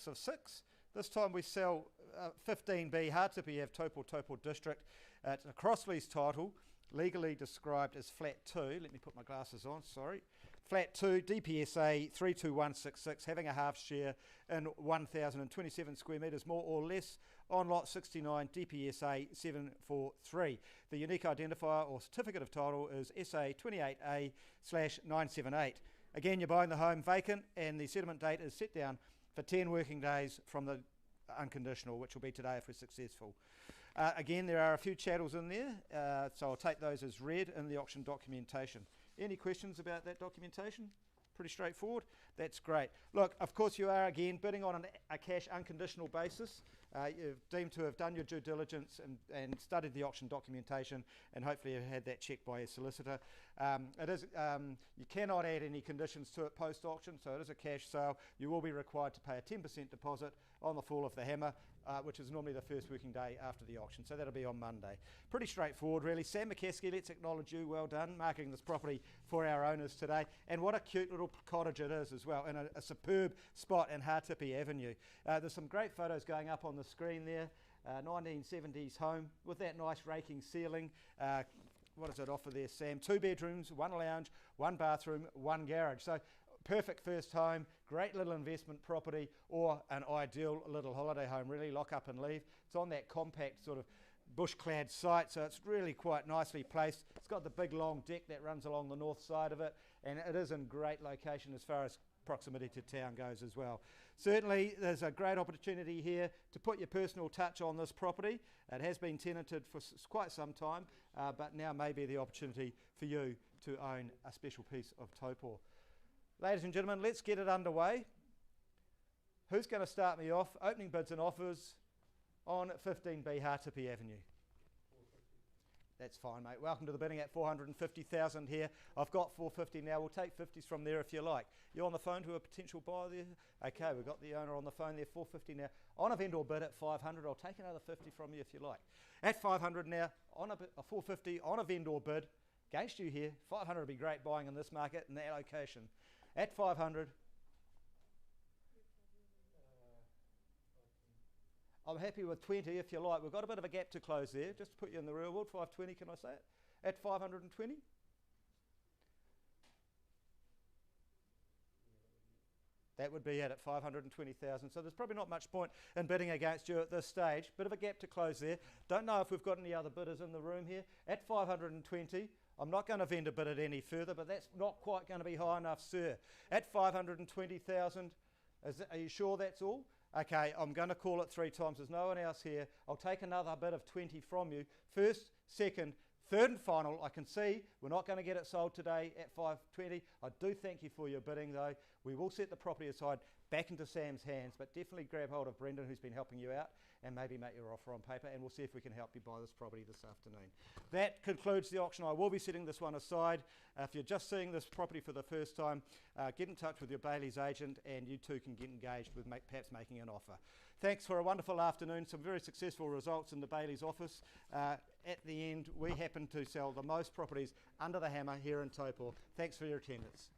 Of 6. This time we sell 15B Hardtipi Ave Taupo District. It's a Bayleys Taupo, legally described as flat 2. Let me put my glasses on, sorry. Flat 2, DPSA 32166, having a half share in 1,027 square metres, more or less, on lot 69, DPSA 743. The unique identifier or certificate of title is SA28A/978. Again, you're buying the home vacant, and the settlement date is set down for 10 working days from the unconditional, which will be today if we're successful. Again, there are a few chattels in there, so I'll take those as read in the auction documentation. Any questions about that documentation? Pretty straightforward. That's great. Look, of course you are again bidding on a cash unconditional basis. You've deemed to have done your due diligence and studied the auction documentation, and hopefully you've had that checked by your solicitor. You cannot add any conditions to it post-auction, so it is a cash sale. You will be required to pay a 10% deposit on the fall of the hammer, which is normally the first working day after the auction, so that'll be on Monday. Pretty straightforward really. Sam McKeskey, let's acknowledge you, well done, marketing this property for our owners today, and what a cute little cottage it is as well, in a superb spot in Hardtipi Avenue. There's some great photos going up on the screen there. 1970s home with that nice raking ceiling. What does it offer there, Sam? 2 bedrooms, 1 lounge, 1 bathroom, 1 garage. So perfect first home, great little investment property, or an ideal little holiday home, really lock up and leave. It's on that compact sort of bush-clad site, so it's really quite nicely placed. It's got the big long deck that runs along the north side of it, and it is in great location as far as proximity to town goes as well. Certainly there's a great opportunity here to put your personal touch on this property. It has been tenanted for quite some time, but now may be the opportunity for you to own a special piece of Taupo. Ladies and gentlemen, let's get it underway. Who's going to start me off? Opening bids and offers on 15B Hardtipi Avenue. That's fine, mate. Welcome to the bidding at 450,000 here. I've got 450 now. We'll take 50s from there if you like. You on the phone to a potential buyer there? Okay, we've got the owner on the phone there. 450 now. On a vendor bid at 500. I'll take another 50 from you if you like. At 500 now, on a 450 on a vendor bid. Against you here. 500 would be great buying in this market in that location. At 500. I'm happy with 20 if you like. We've got a bit of a gap to close there. Just to put you in the real world, 520, can I say it? At 520? That would be it at 520,000. So there's probably not much point in bidding against you at this stage. Bit of a gap to close there. Don't know if we've got any other bidders in the room here. At 520, I'm not going to vendor bid it any further, but that's not quite going to be high enough, sir. At 520,000, are you sure that's all? Okay, I'm going to call it 3 times. There's no one else here. I'll take another bid of 20 from you. First, second, third and final. I can see we're not going to get it sold today at 520. I do thank you for your bidding though. We will set the property aside back into Sam's hands, but definitely grab hold of Brendan, who's been helping you out, and maybe make your offer on paper, and we'll see if we can help you buy this property this afternoon. That concludes the auction. I will be setting this one aside. If you're just seeing this property for the first time, get in touch with your Bayleys agent, and you too can get engaged with perhaps making an offer. Thanks for a wonderful afternoon. Some very successful results in the Bayleys office. At the end, we happen to sell the most properties under the hammer here in Taupo. Thanks for your attendance.